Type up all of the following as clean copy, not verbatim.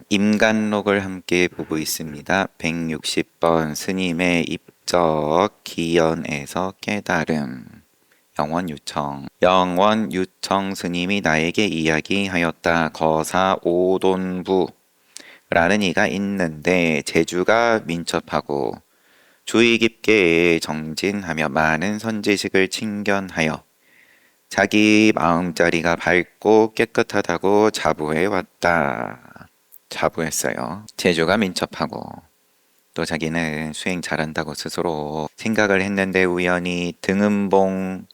임간록을 함께 보고 있습니다. 160번 스님의 입적 기연에서 깨달음. 영원 유청 스님이 나에게 이야기하였다. 거사 오돈부라는 이가 있는데 재주가 민첩하고 주의 깊게 정진하며 많은 선지식을 친견하여 자기 마음자리가 밝고 깨끗하다고 자부해 왔다. 자부했어요. 재주가 민첩하고 또 자기는 수행 잘한다고 스스로 생각을 했는데 우연히 등음봉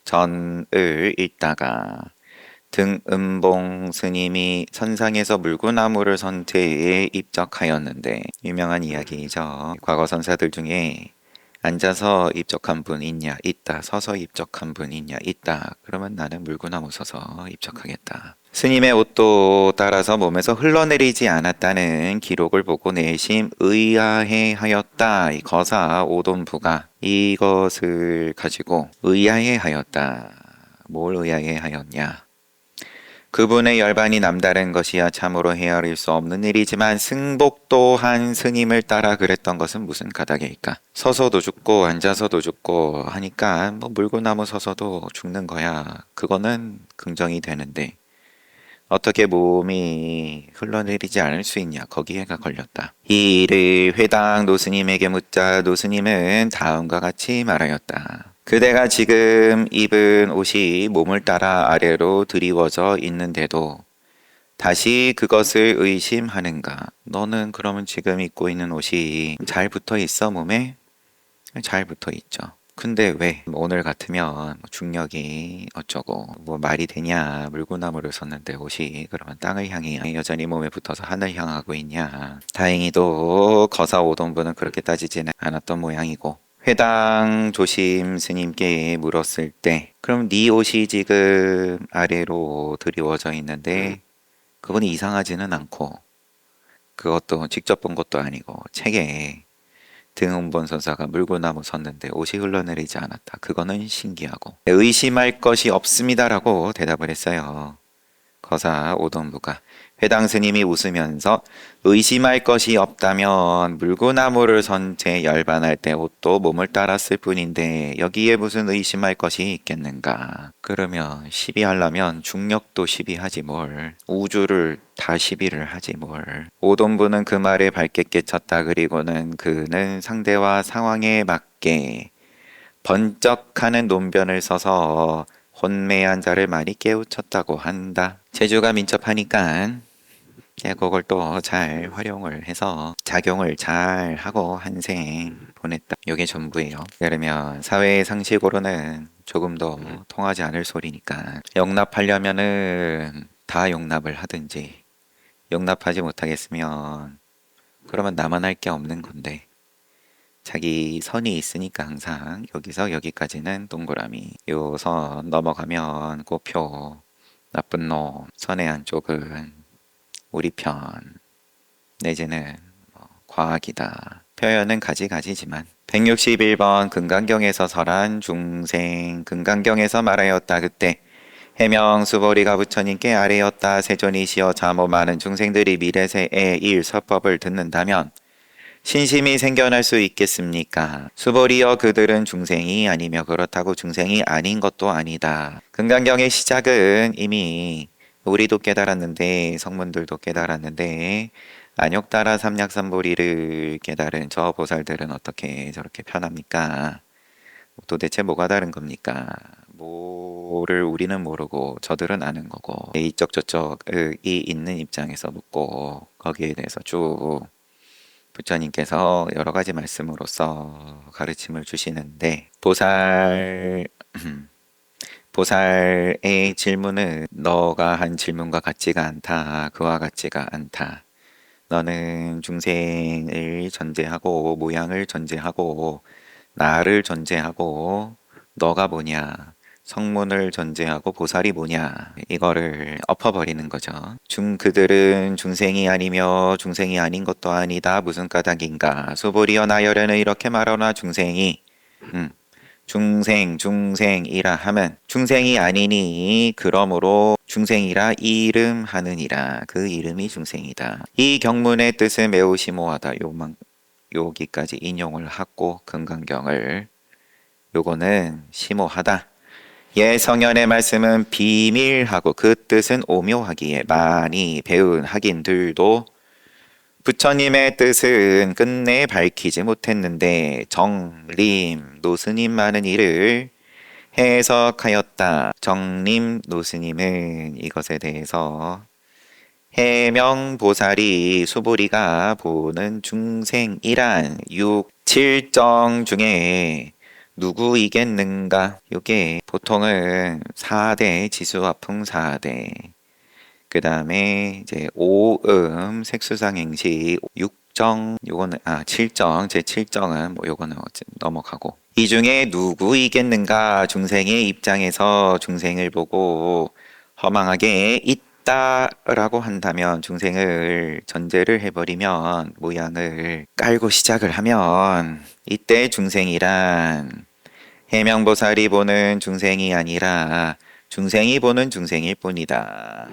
전을 읽다가 등음봉 스님이 선상에서 물구나무를 선 채에 입적하였는데, 유명한 이야기이죠. 과거 선사들 중에 앉아서 입적한 분 있냐? 있다. 서서 입적한 분 있냐? 있다. 그러면 나는 물구나무 서서 입적하겠다. 스님의 옷도 따라서 몸에서 흘러내리지 않았다는 기록을 보고 내심 의아해 하였다. 이 거사 오돈부가 이것을 가지고 의아해 하였다. 뭘 의아해 하였냐? 그분의 열반이 남다른 것이야 참으로 헤아릴 수 없는 일이지만 승복 또한 스님을 따라 그랬던 것은 무슨 까닭일까? 서서도 죽고 앉아서도 죽고 하니까 뭐 물구나무 서서도 죽는 거야. 그거는 긍정이 되는데 어떻게 몸이 흘러내리지 않을 수 있냐? 거기에가 걸렸다. 이 일을 회당 노스님에게 묻자 노스님은 다음과 같이 말하였다. 그대가 지금 입은 옷이 몸을 따라 아래로 드리워져 있는데도 다시 그것을 의심하는가? 너는 그러면 지금 입고 있는 옷이 잘 붙어 있어, 몸에? 잘 붙어 있죠. 근데 왜 오늘 같으면 중력이 어쩌고 뭐 말이 되냐? 물구나무를 섰는데 옷이 그러면 땅을 향해 여전히 몸에 붙어서 하늘 향하고 있냐? 다행히도 거사 오돈부는 그렇게 따지지는 않았던 모양이고, 회당 조심 스님께 물었을 때 그럼 네 옷이 지금 아래로 드리워져 있는데 그건 이상하지는 않고, 그것도 직접 본 것도 아니고 책에 등음본 선사가 물구나무 섰는데 옷이 흘러내리지 않았다. 그거는 신기하고 의심할 것이 없습니다라고 대답을 했어요. 거사 오돈부가. 회당 스님이 웃으면서 의심할 것이 없다면 물구나무를 선 채 열반할 때 옷도 몸을 따랐을 뿐인데 여기에 무슨 의심할 것이 있겠는가. 그러면 시비하려면 중력도 시비하지 뭘, 우주를 다 시비를 하지 뭘. 오돈부는 그 말에 밝게 깨쳤다. 그리고는 그는 상대와 상황에 맞게 번쩍하는 논변을 써서 혼매한 자를 많이 깨우쳤다고 한다. 재주가 민첩하니까 그걸 또 잘 활용을 해서 작용을 잘 하고 한 생 보냈다. 이게 전부예요. 그러면 사회의 상식으로는 조금도 통하지 않을 소리니까 용납하려면은 다 용납을 하든지, 용납하지 못하겠으면 그러면 나만 할 게 없는 건데, 자기 선이 있으니까 항상 여기서 여기까지는 동그라미, 요 선 넘어가면 꼬표, 나쁜 놈, 선의 한쪽은 우리 편, 내지는 과학이다. 표현은 가지가지지만 161번 금강경에서 설한 중생. 금강경에서 말하였다. 그때 해명 수보리가 부처님께 아뢰었다. 세존이시여 자모 많은 중생들이 미래세의 일 서법을 듣는다면 신심이 생겨날 수 있겠습니까? 수보리여 그들은 중생이 아니며 그렇다고 중생이 아닌 것도 아니다. 금강경의 시작은 이미 우리도 깨달았는데, 성문들도 깨달았는데 안욕따라 삼약삼보리를 깨달은 저 보살들은 어떻게 저렇게 편합니까? 도대체 뭐가 다른 겁니까? 뭐를 우리는 모르고 저들은 아는 거고, 이쪽 저쪽이 있는 입장에서 묻고 거기에 대해서 쭉 부처님께서 여러 가지 말씀으로써 가르침을 주시는데, 보살의 질문은 너가 한 질문과 같지가 않다. 그와 같지가 않다. 너는 중생을 전제하고 모양을 전제하고 나를 전제하고 너가 뭐냐, 성문을 전제하고 보살이 뭐냐, 이거를 엎어버리는 거죠. 그들은 중생이 아니며 중생이 아닌 것도 아니다. 무슨 까닭인가. 수보리여 나열에는 이렇게 말하나 중생이 중생이라 함은 중생이 아니니 그러므로 중생이라 이름하느니라. 그 이름이 중생이다. 이 경문의 뜻은 매우 심오하다. 여기까지 인용을 하고 금강경을 요거는 심오하다. 예성현의 말씀은 비밀하고 그 뜻은 오묘하기에 많이 배운 학인들도 부처님의 뜻은 끝내 밝히지 못했는데 정림 노스님 많은 이를 해석하였다. 정림 노스님은 이것에 대해서 해명보살이 수보리가 보는 중생이란 6, 7정 중에 누구이겠는가? 이게 보통은 4대 지수화풍 4대 그 다음에 이제 오음 색수상행시 6정 요거는 7정 제 7정은 뭐 요거는 넘어가고 이 중에 누구이겠는가? 중생의 입장에서 중생을 보고 허망하게 있다라고 한다면 중생을 전제를 해버리면 모양을 깔고 시작을 하면 이때 중생이란 해명보살이 보는 중생이 아니라 중생이 보는 중생일 뿐이다.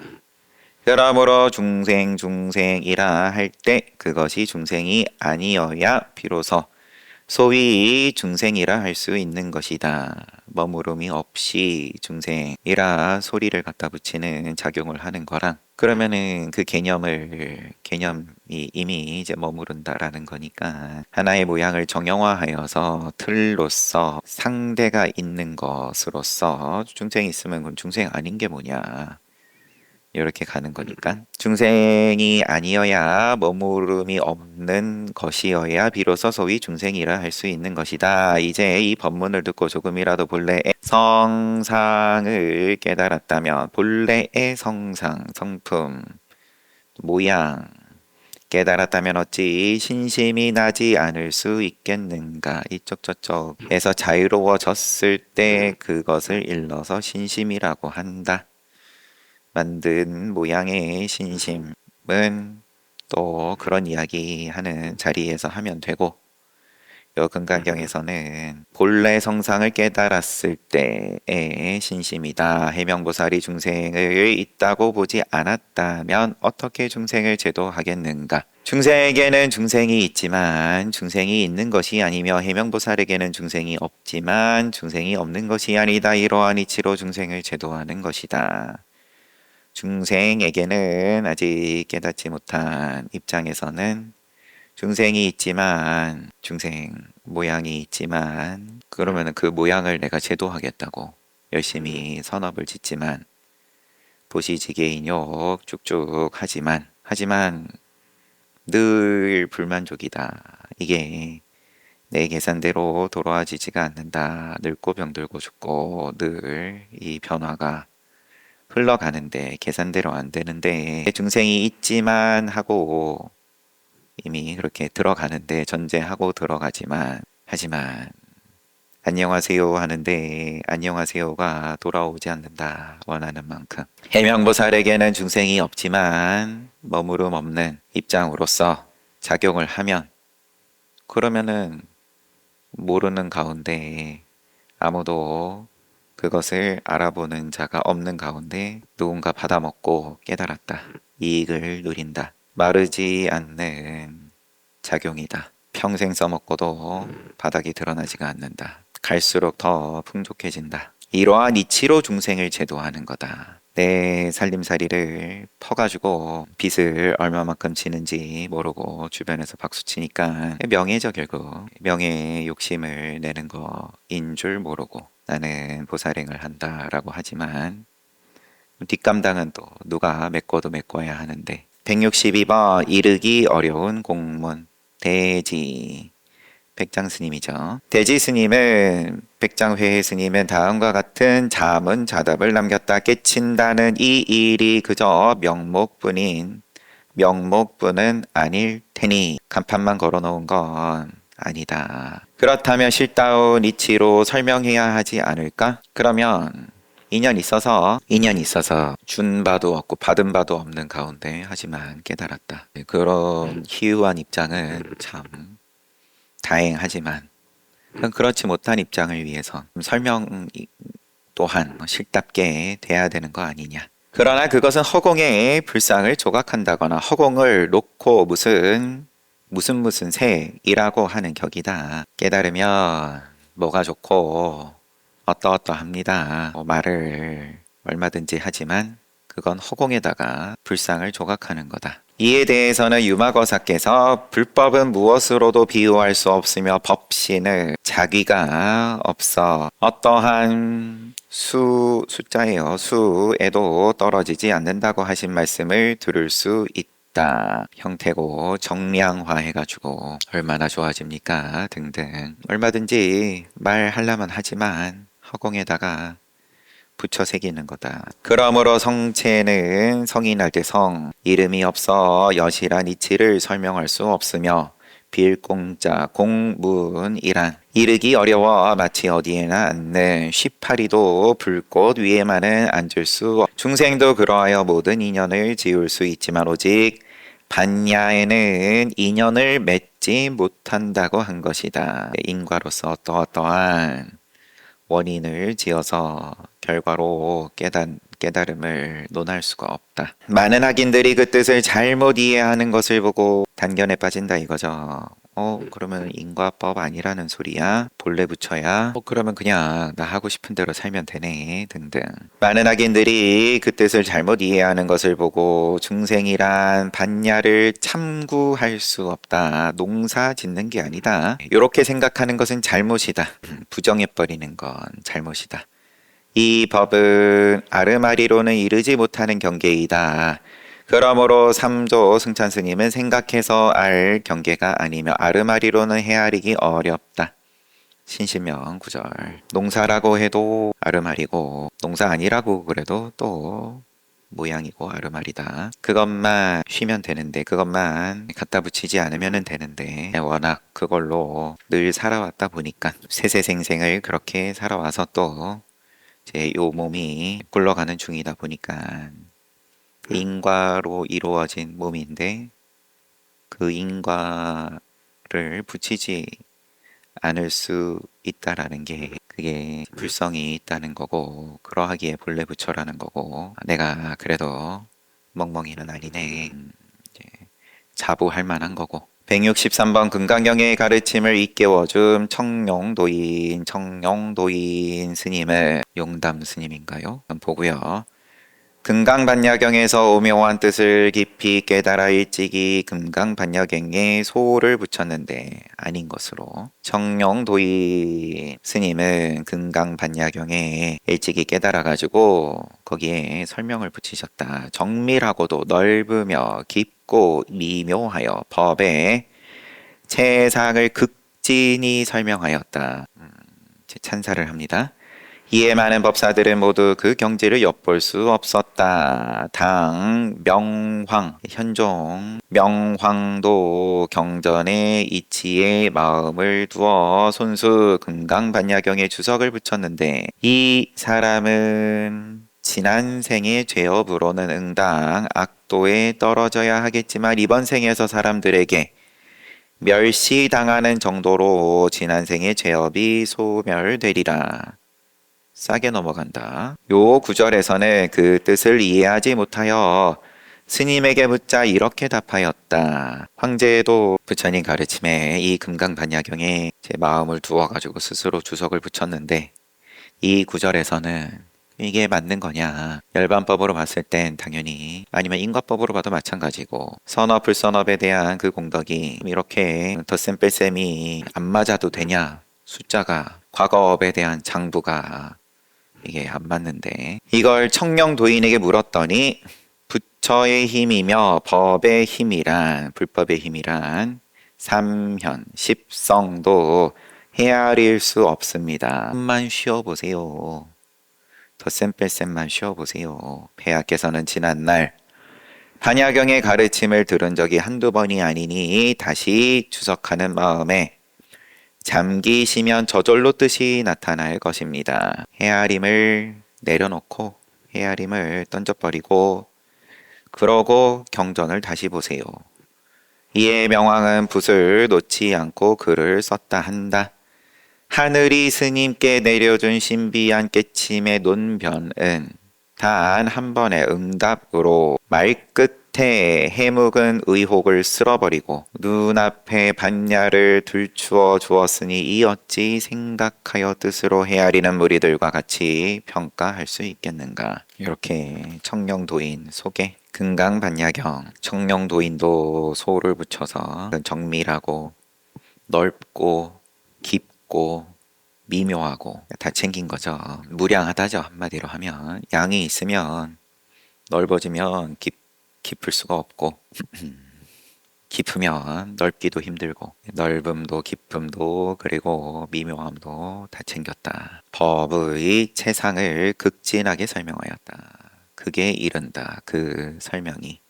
그러므로 중생이라 할 때 그것이 중생이 아니어야 비로소 소위 중생이라 할 수 있는 것이다. 머무름이 없이 중생이라 소리를 갖다 붙이는 작용을 하는 거랑 그러면은 그 개념이 이미 이제 머무른다라는 거니까 하나의 모양을 정형화하여서 틀로서 상대가 있는 것으로서 중생이 있으면 그럼 중생 아닌 게 뭐냐 이렇게 가는 거니까 중생이 아니어야 머무름이 없는 것이어야 비로소 소위 중생이라 할 수 있는 것이다. 이제 이 법문을 듣고 조금이라도 본래의 성상을 깨달았다면 본래의 성품, 모양 깨달았다면 어찌 신심이 나지 않을 수 있겠는가. 이쪽 저쪽에서 자유로워졌을 때 그것을 일러서 신심이라고 한다. 만든 모양의 신심은 또 그런 이야기 하는 자리에서 하면 되고 요 금강경에서는 본래 성상을 깨달았을 때의 신심이다. 해명보살이 중생을 있다고 보지 않았다면 어떻게 중생을 제도하겠는가? 중생에게는 중생이 있지만 중생이 있는 것이 아니며 해명보살에게는 중생이 없지만 중생이 없는 것이 아니다. 이러한 이치로 중생을 제도하는 것이다. 중생에게는 아직 깨닫지 못한 입장에서는 중생이 있지만 중생 모양이 있지만 그러면 그 모양을 내가 제도하겠다고 열심히 선업을 짓지만 보시지개인욕 쭉쭉 하지만 늘 불만족이다. 이게 내 계산대로 돌아와지지가 않는다. 늙고 병들고 죽고 늘 이 변화가 흘러가는데 계산대로 안 되는데 중생이 있지만 하고 이미 그렇게 들어가는데 전제하고 하지만 안녕하세요 하는데 안녕하세요가 돌아오지 않는다. 원하는 만큼 해명보살에게는 중생이 없지만 머무름 없는 입장으로서 작용을 하면 그러면은 모르는 가운데 아무도 그것을 알아보는 자가 없는 가운데 누군가 받아먹고 깨달았다. 이익을 누린다. 마르지 않는 작용이다. 평생 써먹고도 바닥이 드러나지가 않는다. 갈수록 더 풍족해진다. 이러한 이치로 중생을 제도하는 거다. 내 살림살이를 퍼가지고 빚을 얼마만큼 지는지 모르고 주변에서 박수치니까 명예죠. 결국 명예 욕심을 내는 거인 줄 모르고 나는 보살행을 한다라고 하지만 뒷감당은 또 누가 메꿔도 메꿔야 하는데 162번 이르기 어려운 공문 대지 백장 스님이죠. 대지 스님은 백장회의 스님은 다음과 같은 자문자답을 남겼다. 깨친다는 이 일이 그저 명목뿐은 아닐 테니 간판만 걸어놓은 건 아니다. 그렇다면 실다운 이치로 설명해야 하지 않을까? 그러면 인연 있어서 준 바도 없고 받은 바도 없는 가운데 하지만 깨달았다. 그런 희유한 입장은 참 다행하지만 그렇지 못한 입장을 위해서 설명 또한 실답게 돼야 되는 거 아니냐. 그러나 그것은 허공에 불상을 조각한다거나 허공을 놓고 무슨 새이라고 하는 격이다. 깨달으면 뭐가 좋고 어떠어떠합니다. 말을 얼마든지 하지만 그건 허공에다가 불상을 조각하는 거다. 이에 대해서는 유마거사께서 불법은 무엇으로도 비유할 수 없으며 법신은 자귀가 없어 어떠한 숫자예요. 수에도 떨어지지 않는다고 하신 말씀을 들을 수 있다. 형태고 정량화해가지고 얼마나 좋아집니까? 등등 얼마든지 말하려면 하지만 허공에다가 붙여 새기는 거다. 그러므로 성체는 성이 날 때 성, 이름이 없어 여실한 이치를 설명할 수 없으며 빌공자, 공문이란 이르기 어려워 마치 어디에나 앉는 쉬파리도 불꽃 위에만은 앉을 수 중생도 그러하여 모든 인연을 지을 수 있지만 오직 반야에는 인연을 맺지 못한다고 한 것이다. 인과로서 어떠어떠한 원인을 지어서 결과로 깨달음을 논할 수가 없다. 많은 학인들이 그 뜻을 잘못 이해하는 것을 보고 단견에 빠진다 이거죠. 그러면 인과법 아니라는 소리야? 본래 붙여야? 그러면 그냥 나 하고 싶은 대로 살면 되네. 등등. 많은 학인들이 그 뜻을 잘못 이해하는 것을 보고 중생이란 반야를 참구할 수 없다. 농사 짓는 게 아니다. 이렇게 생각하는 것은 잘못이다. 부정해버리는 건 잘못이다. 이 법은 아르마리로는 이르지 못하는 경계이다. 그러므로 삼조 승찬 스님은 생각해서 알 경계가 아니며 아르마리로는 헤아리기 어렵다. 신신명 구절. 농사라고 해도 아르마리고 농사 아니라고 그래도 또 모양이고 아르마리다. 그것만 쉬면 되는데 그것만 갖다 붙이지 않으면 되는데 워낙 그걸로 늘 살아왔다 보니까 세세생생을 그렇게 살아와서 또 제 요 몸이 굴러가는 중이다 보니까 인과로 이루어진 몸인데 그 인과를 붙이지 않을 수 있다라는 게 그게 불성이 있다는 거고 그러하기에 본래 부처라는 거고 내가 그래도 멍멍이는 아니네 이제 자부할 만한 거고 163번 금강경의 가르침을 일깨워줌 청룡도인 스님을 용담 스님인가요? 보고요. 금강반야경에서 오묘한 뜻을 깊이 깨달아 일찍이 금강반야경에 소를 붙였는데 아닌 것으로 청룡도인 스님은 금강반야경에 일찍이 깨달아가지고 거기에 설명을 붙이셨다. 정밀하고도 넓으며 깊고 미묘하여 법의 채상을 극진히 설명하였다. 찬사를 합니다. 이에 많은 법사들은 모두 그 경지를 엿볼 수 없었다. 당 명황 현종 명황도 경전의 이치에 마음을 두어 손수 금강반야경에 주석을 붙였는데 이 사람은 지난 생의 죄업으로는 응당 악도에 떨어져야 하겠지만 이번 생에서 사람들에게 멸시당하는 정도로 지난 생의 죄업이 소멸되리라. 싸게 넘어간다. 요 구절에서는 그 뜻을 이해하지 못하여 스님에게 묻자 이렇게 답하였다. 황제도 부처님 가르침에 이 금강반야경에 제 마음을 두어가지고 스스로 주석을 붙였는데 이 구절에서는 이게 맞는 거냐. 열반법으로 봤을 땐 당연히 아니면 인과법으로 봐도 마찬가지고 선업 불선업에 대한 그 공덕이 이렇게 덧셈 뺄셈이 안 맞아도 되냐. 숫자가 과거업에 대한 장부가 이게 안 맞는데 이걸 청령도인에게 물었더니 부처의 힘이며 법의 힘이란 불법의 힘이란 삼현 십성도 헤아릴 수 없습니다. 좀만 쉬어보세요. 덧셈 뺄셈만 쉬어보세요. 폐하께서는 지난날 반야경의 가르침을 들은 적이 한두 번이 아니니 다시 주석하는 마음에 잠기시면 저절로 뜻이 나타날 것입니다. 헤아림을 내려놓고 헤아림을 던져버리고 그러고 경전을 다시 보세요. 이에 명왕은 붓을 놓지 않고 글을 썼다 한다. 하늘이 스님께 내려준 신비한 깨침의 논변은 단 한 번의 응답으로 말끝에 해묵은 의혹을 쓸어버리고 눈앞에 반야를 들추어 주었으니 이 어찌 생각하여 뜻으로 헤아리는 무리들과 같이 평가할 수 있겠는가. 이렇게 청령도인 속에 금강반야경, 청령도인도 소를 붙여서 정밀하고 넓고 깊고 미묘하고 다 챙긴 거죠. 무량하다죠. 한마디로 하면 양이 있으면 넓어지면 깊을 수가 없고 깊으면 넓기도 힘들고 넓음도 깊음도 그리고 미묘함도 다 챙겼다. 법의 채상을 극진하게 설명하였다. 그게 이른다. 그 설명이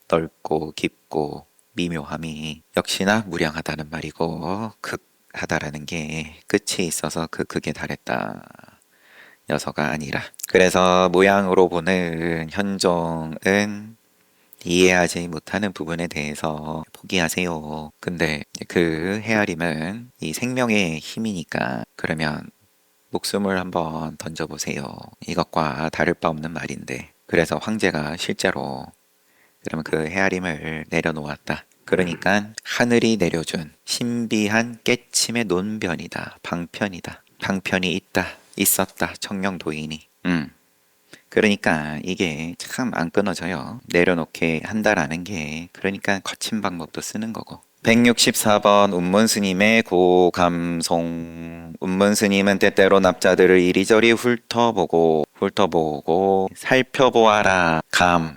넓고 깊고 미묘함이 역시나 무량하다는 말이고 극하다라는 게 끝이 있어서 그 극에 달했다. 여서가 아니라. 그래서 모양으로 보는 현종은 이해하지 못하는 부분에 대해서 포기하세요. 근데 그 헤아림은 이 생명의 힘이니까 그러면 목숨을 한번 던져보세요. 이것과 다를 바 없는 말인데 그래서 황제가 실제로 그러면 그 헤아림을 내려놓았다. 그러니까 하늘이 내려준 신비한 깨침의 논변이다. 방편이다. 방편이 있다. 있었다. 청령도인이. 그러니까 이게 참 안 끊어져요. 내려놓게 한다라는 게 그러니까 거친 방법도 쓰는 거고. 164번 운문스님의 고감송. 운문스님은 때때로 납자들을 이리저리 훑어보고 살펴보아라.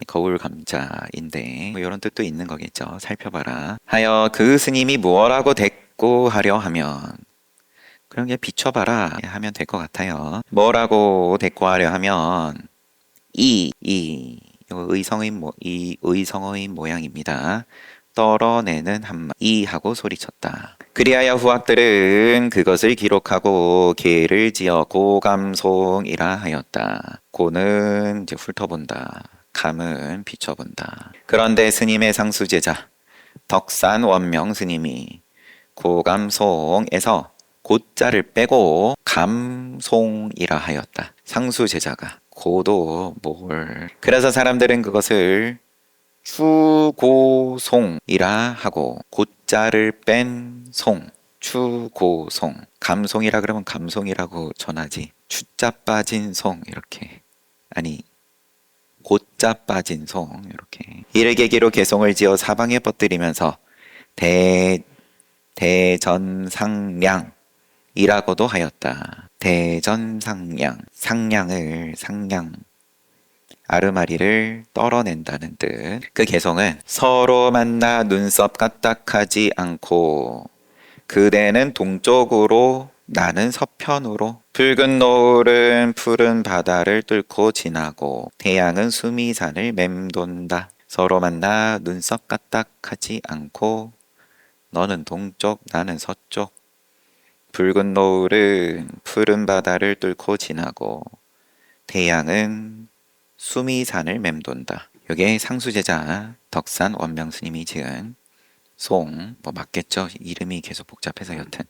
거울 감자인데 뭐 이런 뜻도 있는 거겠죠. 살펴봐라 하여 그 스님이 무엇라고 대꾸하려 하면 그런 게 비춰봐라 하면 될 것 같아요. 뭐라고 대꾸하려 하면 이 의성어인 모양입니다. 떨어내는 한마 이 하고 소리쳤다. 그리하여 후학들은 그것을 기록하고 계를 지어 고감송이라 하였다. 고는 이제 훑어본다. 감은 비춰본다. 그런데 스님의 상수제자 덕산 원명 스님이 고감송에서 고자를 빼고 감송이라 하였다. 상수제자가 고도 뭘 그래서 사람들은 그것을 추고송이라 하고 고자를 뺀 송, 추고송. 감송이라 그러면 감송이라고 전하지. 추자 빠진 송 이렇게 아니 고자 빠진 송 이렇게 이르게기로 개송을 지어 사방에 뻗들이면서 대전상량이라고도 하였다. 대전상량 상량 아르마리를 떨어낸다는 뜻. 그 개송은 서로 만나 눈썹 까딱하지 않고 그대는 동쪽으로 나는 서편으로 붉은 노을은 푸른 바다를 뚫고 지나고 태양은 수미산을 맴돈다. 서로 만나 눈썹 까딱하지 않고 너는 동쪽 나는 서쪽 붉은 노을은 푸른 바다를 뚫고 지나고 태양은 수미산을 맴돈다. 이게 상수제자 덕산 원명스님이 지은 뭐 맞겠죠? 이름이 계속 복잡해서 여튼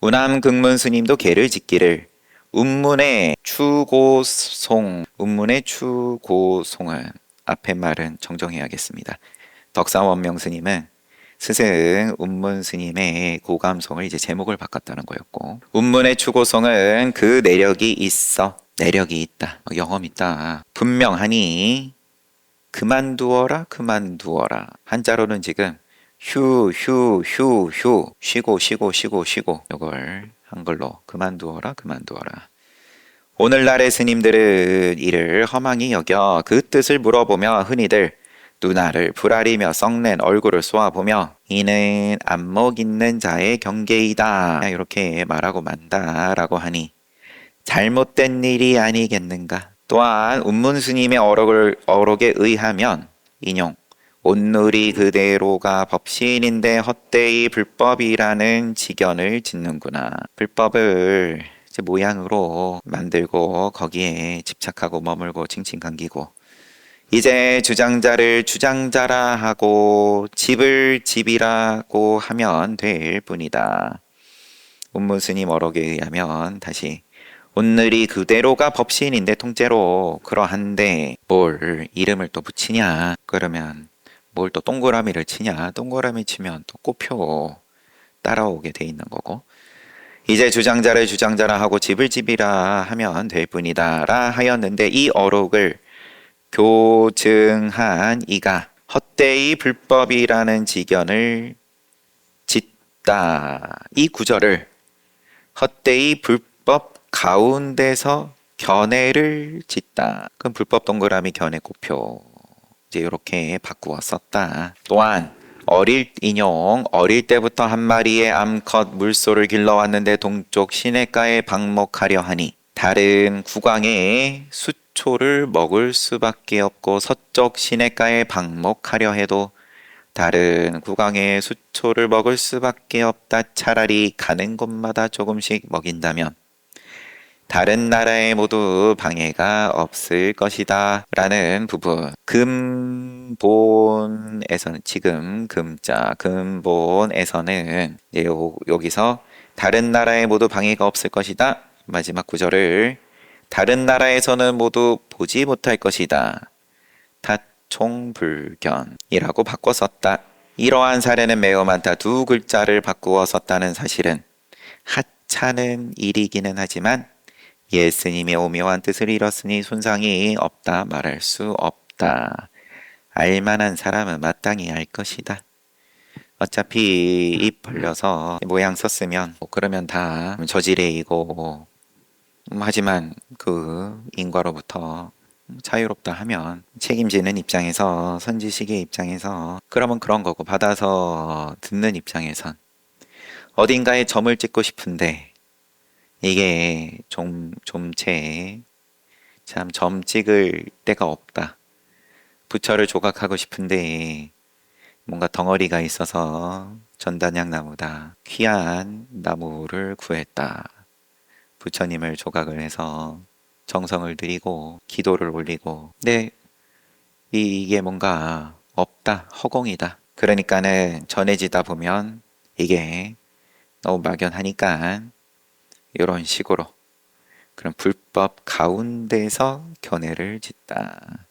우남극문스님도 계를 짓기를 운문의 추고송은 앞에 말은 정정해야겠습니다. 덕산 원명스님은 스승 운문스님의 고감송을 이제 제목을 바꿨다는 거였고 운문의 추고송은 그 내력이 있다. 영험 있다. 분명하니 그만두어라. 한자로는 지금 휴 쉬고 이걸 한글로 그만두어라. 오늘날의 스님들은 이를 허망히 여겨 그 뜻을 물어보며 흔히들 누나를 불아리며 썩낸 얼굴을 쏘아보며 이는 안목 있는 자의 경계이다 이렇게 말하고 만다라고 하니 잘못된 일이 아니겠는가. 또한 운문스님의 어록에 의하면 인용 온누리 그대로가 법신인데 헛되이 불법이라는 지견을 짓는구나. 불법을 이제 모양으로 만들고 거기에 집착하고 머물고 칭칭감기고 이제 주장자를 주장자라 하고 집을 집이라고 하면 될 뿐이다. 운무스님 어록에 의하면 다시 오늘이 그대로가 법시인인데 통째로 그러한데 뭘 이름을 또 붙이냐 그러면 뭘 또 동그라미를 치냐 동그라미 치면 또 꼬표 따라오게 돼 있는 거고 이제 주장자를 주장자라 하고 집을 집이라 하면 될 뿐이다 라 하였는데 이 어록을 교증한 이가 헛되이 불법이라는 지견을 짓다 이 구절을 헛되이 불법 가운데서 견해를 짓다. 그럼 불법 동그라미 견해 곱표 이제 이렇게 바꾸어 썼다. 또한 어릴 인용 어릴 때부터 한 마리의 암컷 물소를 길러왔는데 동쪽 시냇가에 방목하려 하니 다른 국왕의 수초를 먹을 수밖에 없고 서쪽 시냇가에 방목하려 해도 다른 국왕의 수초를 먹을 수밖에 없다. 차라리 가는 곳마다 조금씩 먹인다면 다른 나라에 모두 방해가 없을 것이다 라는 부분 근본에서는 지금 금자 근본에서는 여기서 다른 나라에 모두 방해가 없을 것이다 마지막 구절을 다른 나라에서는 모두 보지 못할 것이다 총불견이라고 바꿔 썼다. 이러한 사례는 매우 많다. 두 글자를 바꾸어 썼다는 사실은 하찮은 일이기는 하지만 예수님의 오묘한 뜻을 잃었으니 손상이 없다 말할 수 없다. 알만한 사람은 마땅히 알 것이다. 어차피 입 벌려서 모양 썼으면 그러면 다 저지레이고 하지만 그 인과로부터 자유롭다 하면 책임지는 입장에서 선지식의 입장에서 그러면 그런 거고 받아서 듣는 입장에선 어딘가에 점을 찍고 싶은데 이게 좀체 참 점 찍을 데가 없다. 부처를 조각하고 싶은데 뭔가 덩어리가 있어서 전단양 나무다. 귀한 나무를 구했다. 부처님을 조각을 해서 정성을 들이고 기도를 올리고 근데 이게 뭔가 없다 허공이다 그러니까는 전해지다 보면 이게 너무 막연하니까 이런 식으로 그런 불법 가운데서 견해를 짓다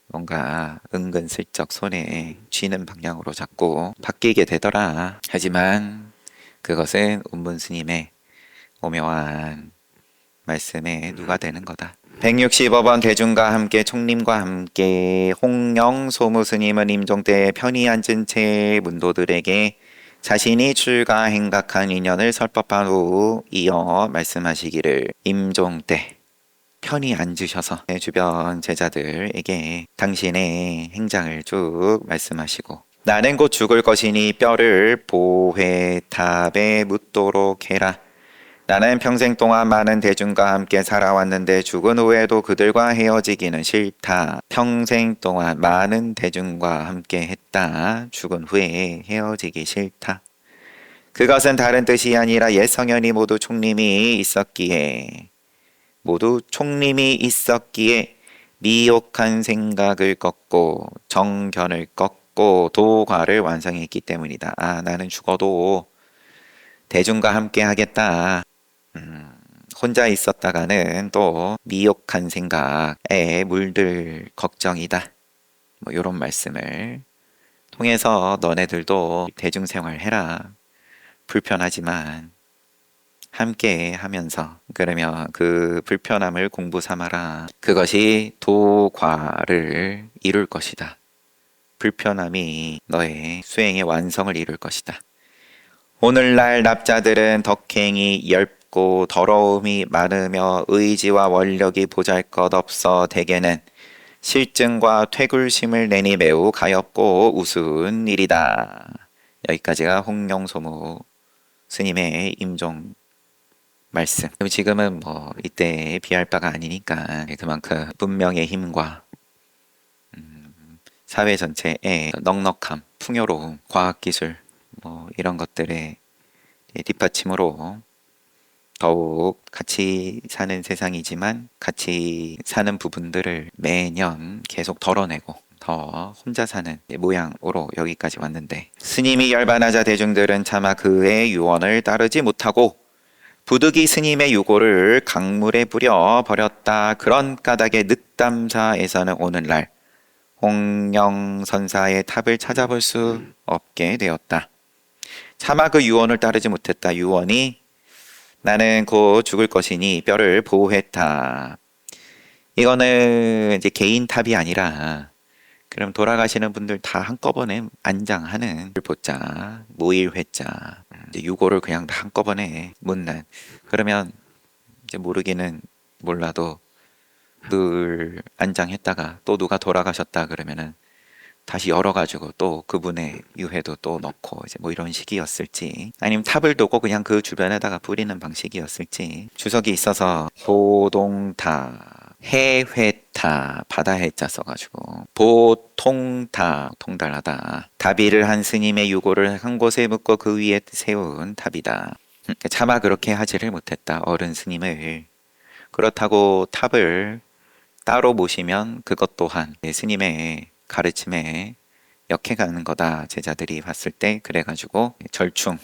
뭔가 은근슬쩍 손에 쥐는 방향으로 자꾸 바뀌게 되더라 하지만 그것은 운문스님의 오묘한 말씀에 누가 되는 거다. 160억 대중과 함께 총림과 함께 홍영소무 스님은 임종 때 편히 앉은 채 문도들에게 자신이 출가 행각한 인연을 설법한 후 이어 말씀하시기를 임종 때 편히 앉으셔서 주변 제자들에게 당신의 행장을 쭉 말씀하시고 나는 곧 죽을 것이니 뼈를 보회탑에 묻도록 해라. 나는 평생 동안 많은 대중과 함께 살아왔는데 죽은 후에도 그들과 헤어지기는 싫다. 평생 동안 많은 대중과 함께 했다. 죽은 후에 헤어지기 싫다. 그것은 다른 뜻이 아니라 옛 성현이 모두 총림이 있었기에 미혹한 생각을 꺾고 정견을 꺾고 도과를 완성했기 때문이다. 나는 죽어도 대중과 함께 하겠다. 혼자 있었다가는 또 미혹한 생각에 물들 걱정이다. 뭐 이런 말씀을 통해서 너네들도 대중생활 해라. 불편하지만 함께 하면서 그러면 그 불편함을 공부 삼아라. 그것이 도과를 이룰 것이다. 불편함이 너의 수행의 완성을 이룰 것이다. 오늘날 납자들은 덕행이 엷고 더러움이 많으며 의지와 원력이 보잘것없어 대개는 실증과 퇴굴심을 내니 매우 가엾고 우스운 일이다. 여기까지가 홍영소무 스님의 임종 말씀. 지금은 뭐 이때에 비할 바가 아니니까 그만큼 문명의 힘과 사회 전체의 넉넉함, 풍요로움, 과학기술 뭐 이런 것들의 뒷받침으로 더욱 같이 사는 세상이지만 같이 사는 부분들을 매년 계속 덜어내고 더 혼자 사는 모양으로 여기까지 왔는데 스님이 열반하자 대중들은 차마 그의 유언을 따르지 못하고 부득이 스님의 유고를 강물에 뿌려 버렸다. 그런 까닭에 늑담사에서는 오늘날 홍영선사의 탑을 찾아볼 수 없게 되었다. 차마 그 유언을 따르지 못했다. 유언이 나는 곧 죽을 것이니 뼈를 보호했다. 이거는 이제 개인 탑이 아니라 그럼 돌아가시는 분들 다 한꺼번에 안장하는 보자, 모일회자, 이제 유고를 그냥 다 한꺼번에 묻는. 그러면 이제 모르기는 몰라도 늘 안장했다가 또 누가 돌아가셨다 그러면은 다시 열어가지고 또 그분의 유해도 또 넣고 이제 뭐 이런 식이었을지, 아니면 탑을 두고 그냥 그 주변에다가 뿌리는 방식이었을지. 주석이 있어서 보동타, 해회타, 바다해자 써가지고 보통타, 통달하다. 다비를 한 스님의 유고를 한 곳에 묻고 그 위에 세운 탑이다. 차마 그렇게 하지를 못했다. 어른 스님을. 그렇다고 탑을 따로 모시면 그것 또한 스님의 가르침에 역해가는 거다. 제자들이 봤을 때 그래가지고 절충,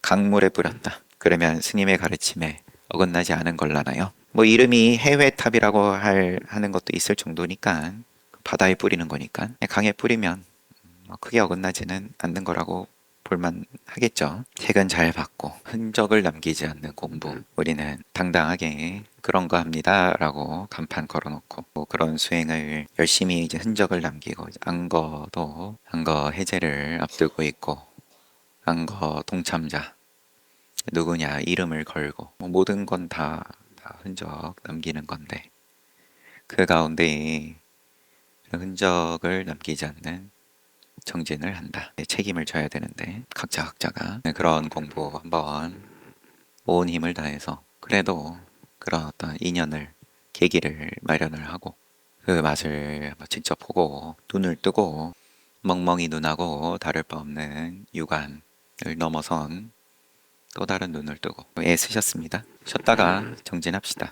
강물에 뿌렸다. 그러면 스님의 가르침에 어긋나지 않은 걸라나요? 뭐 이름이 해외탑이라고 하는 것도 있을 정도니까, 바다에 뿌리는 거니까 강에 뿌리면 크게 어긋나지는 않는 거라고 볼만 하겠죠. 책은 잘 받고 흔적을 남기지 않는 공부. 우리는 당당하게 그런 거 합니다 라고 간판 걸어놓고 뭐 그런 수행을 열심히 이제 흔적을 남기고, 안거도 안거 해제를 앞두고 있고, 안거 동참자 누구냐 이름을 걸고 뭐 모든 건 다 흔적 남기는 건데, 그 가운데 흔적을 남기지 않는 정진을 한다. 책임을 져야 되는데 각자가 그런 공부 한번 온 힘을 다해서 그래도 그런 어떤 인연을, 계기를 마련을 하고 그 맛을 한번 직접 보고 눈을 뜨고, 멍멍이 눈하고 다를 바 없는 육안을 넘어선 또 다른 눈을 뜨고 애쓰셨습니다. 쉬었다가 정진합시다.